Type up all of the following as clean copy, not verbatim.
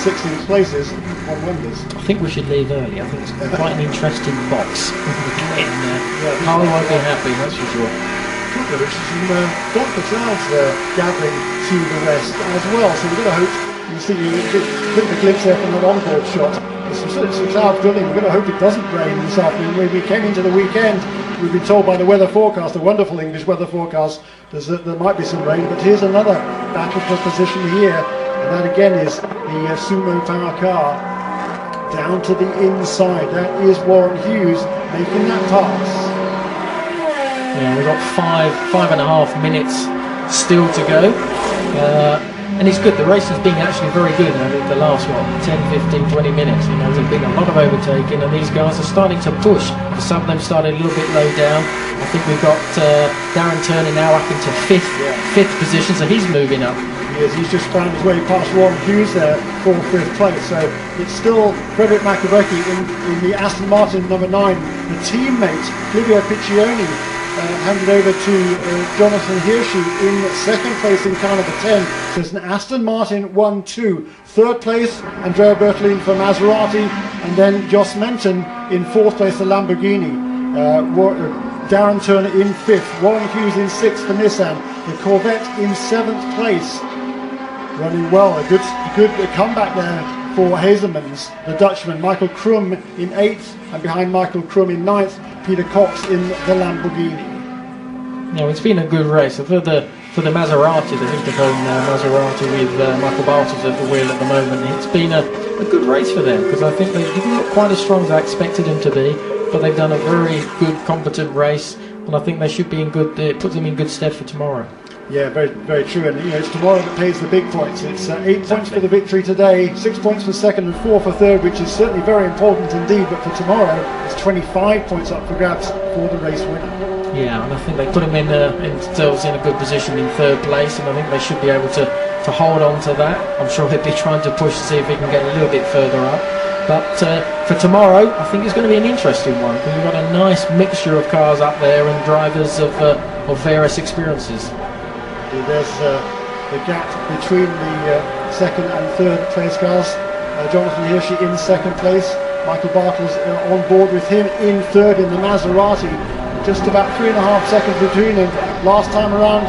and 16th places on wonders. I think we should leave early. I think it's quite an interesting box. Carl won't be happy, that's for sure. There's some darker clouds there gathering to the west as well, so we're going to hope you see a glimpse there from the onboard shot. There's some clouds building. We're going to hope it doesn't rain this afternoon. When we came into the weekend, we've been told by the weather forecast, the wonderful English weather forecast, there might be some rain, but here's another battle for position here, and that again is the Sumo Power car down to the inside. That is Warren Hughes making that pass. Yeah, we've got 5.5 minutes still to go. And it's good, the race has been actually very good over the last 10, 15, 20 minutes. You know, there's been a lot of overtaking and these guys are starting to push. Some of them started a little bit low down. I think we've got Darren Turner now up into fifth position, so he's moving up. He is, he's just found his way past Warren Hughes there for 5th place. So it's still Frederick McAvecchi in the Aston Martin number 9. The teammate, Livio Piccioni, handed over to Jonathan Hirschi in 2nd place in car number 10. So it's an Aston Martin 1-2. 3rd place, Andrea Bertolini for Maserati, and then Jos Menton in 4th place, the Lamborghini. Darren Turner in 5th, Warren Hughes in 6th for Nissan, the Corvette in 7th place. Running well, a good comeback there for Hazemans, the Dutchman. Michael Krum in 8th, and behind Michael Krum in 9th, Peter Cox in the Lamborghini. No, it's been a good race. For the Maserati, the Hinterhoven Maserati with Michael Bartels at the wheel at the moment, it's been a good race for them, because I think they didn't look quite as strong as I expected them to be, but they've done a very good, competent race, and I think they should be in good. It puts them in good stead for tomorrow. Yeah, very, very true. And you know, it's tomorrow that pays the big points. It's 8 points for the victory today, 6 points for 2nd and 4 for 3rd, which is certainly very important indeed. But for tomorrow, it's 25 points up for grabs for the race winner. Yeah, and I think they put them themselves in a good position in 3rd place, and I think they should be able to hold on to that. I'm sure they'll be trying to push to see if they can get a little bit further up. But for tomorrow, I think it's going to be an interesting one, because we've got a nice mixture of cars up there and drivers of various experiences. There's the gap between the 2nd and 3rd place cars. Jonathan Hirschi in 2nd place. Michael Bartels on board with him in 3rd in the Maserati. Just about 3.5 seconds between them. Last time around,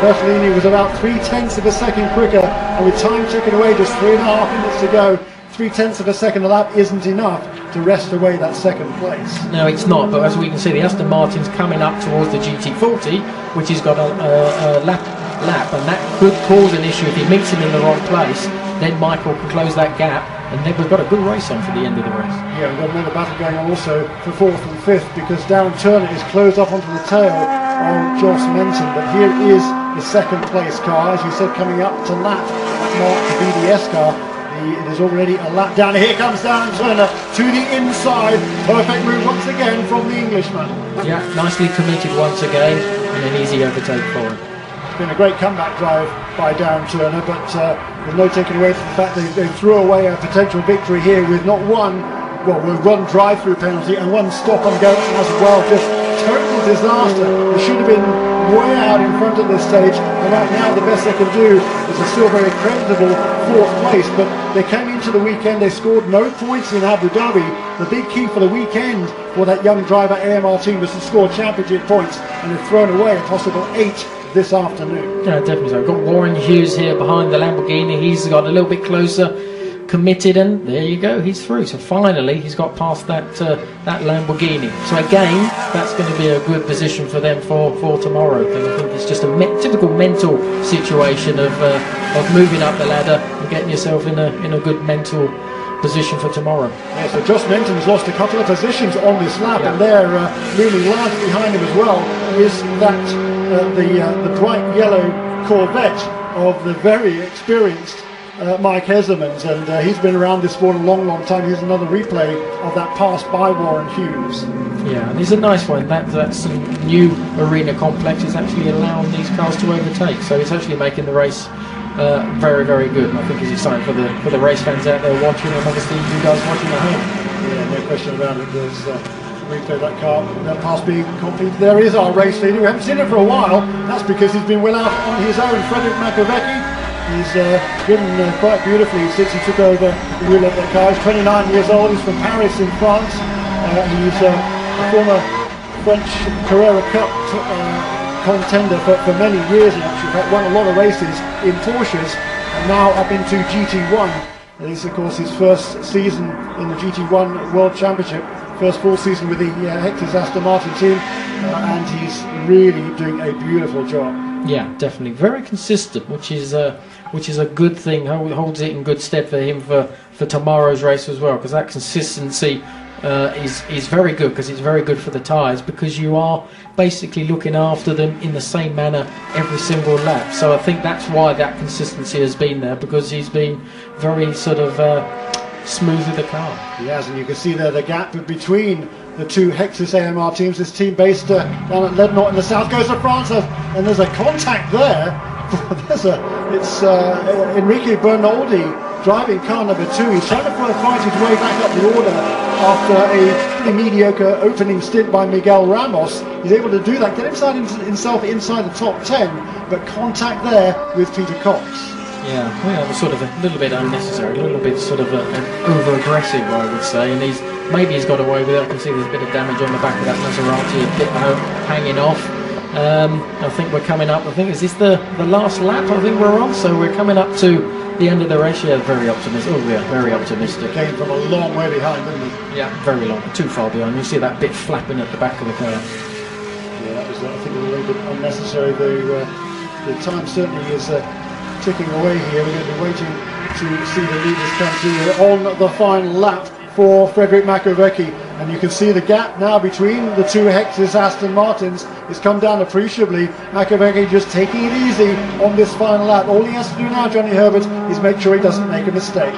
Bertolini was about 0.3 of a second quicker, and with time ticking away, just 3.5 minutes to go, 0.3 of a second a lap isn't enough to wrest away that 2nd place. No, it's not, but as we can see, the Aston Martin's coming up towards the GT40, which has got a lap, and that could cause an issue if he meets him in the wrong place. Then Michael can close that gap, and then we've got a good race on for the end of the race. Yeah, we've got another battle going on also for 4th and 5th, because Darren Turner is closed off onto the tail of Jos Menton. But here is the 2nd place car, as you said, coming up to lap that mark the BDS car. It is already a lap down. Here comes Darren Turner to the inside. Perfect move once again from the Englishman. Yeah, nicely committed once again, and an easy overtake for him. It's been a great comeback drive by Darren Turner, but there's no taking away from the fact that they threw away a potential victory here with not one drive-through penalty and one stop and go as well. Just total disaster. They should have been way out in front at this stage, and right now the best they can do is a still very creditable 4th place. But they came into the weekend, they scored no points in Abu Dhabi. The big key for the weekend for that young driver AMR team was to score championship points, and they've thrown away a possible 8 this afternoon. Yeah, definitely so. I've got Warren Hughes here behind the Lamborghini. He's got a little bit closer, committed, and there you go, he's through. So finally he's got past that Lamborghini. So again, that's going to be a good position for them for tomorrow. And I think it's just a typical mental situation of moving up the ladder and getting yourself in a good mental position for tomorrow. Yeah, so Jos Menton's lost a couple of positions on this lap, and they're looming large behind him as well is that the bright yellow Corvette of the very experienced Mike Hazemans, and he's been around this sport a long time. Here's another replay of that pass by Warren Hughes. Yeah, and it's a nice one. That's a new arena complex. It's actually allowing these cars to overtake, so it's actually making the race very, very good. And I think it's exciting for the race fans out there watching, and obviously you guys watching at home. Yeah, no question about it. There's replay of that pass being completed. There is our race leader. We haven't seen it for a while. That's because he's been well out on his own. Frederick McAvecchi. He's ridden quite beautifully since he took over the wheel of the car. He's 29 years old. He's from Paris in France. He's a former French Carrera Cup contender for many years in actual fact. Won a lot of races in Porsches, and now up into GT1. This is of course his first season in the GT1 World Championship, first full season with the Hector's Aston Martin team, and he's really doing a beautiful job. Yeah, definitely very consistent, which is a good thing. Holds it in good stead for him for tomorrow's race as well, because that consistency is very good, because it's very good for the tyres, because you are basically looking after them in the same manner every single lap. So I think that's why that consistency has been there, because he's been very sort of smooth with the car. He has, and you can see there the gap between the two Hexus AMR teams. This team based down at Lednot in the south coast of France, and there's a contact there. It's Enrique Bernaldi driving car number 2. He's trying to fight his way back up the order after a pretty mediocre opening stint by Miguel Ramos. He's able to do that, get himself inside the top 10, but contact there with Peter Cox. Yeah, well, it was sort of a little bit unnecessary, a little bit sort of over-aggressive, I would say, and maybe he's got away with it. I can see there's a bit of damage on the back of that Maserati, a bit hanging off. I think we're coming up, is this the last lap I think we're on? So we're coming up to the end of the race. Yeah, very optimistic. Oh yeah, very optimistic. Came from a long way behind, didn't he? Yeah, very long, too far behind. You see that bit flapping at the back of the car. Yeah, that was, I think, a little bit unnecessary. The time certainly is ticking away here. We're going to be waiting to see the leaders come through on the final lap for Frédéric Macovecchi, and you can see the gap now between the two Hexus Aston Martins has come down appreciably. Macovecchi just taking it easy on this final lap. All he has to do now, Johnny Herbert, is make sure he doesn't make a mistake.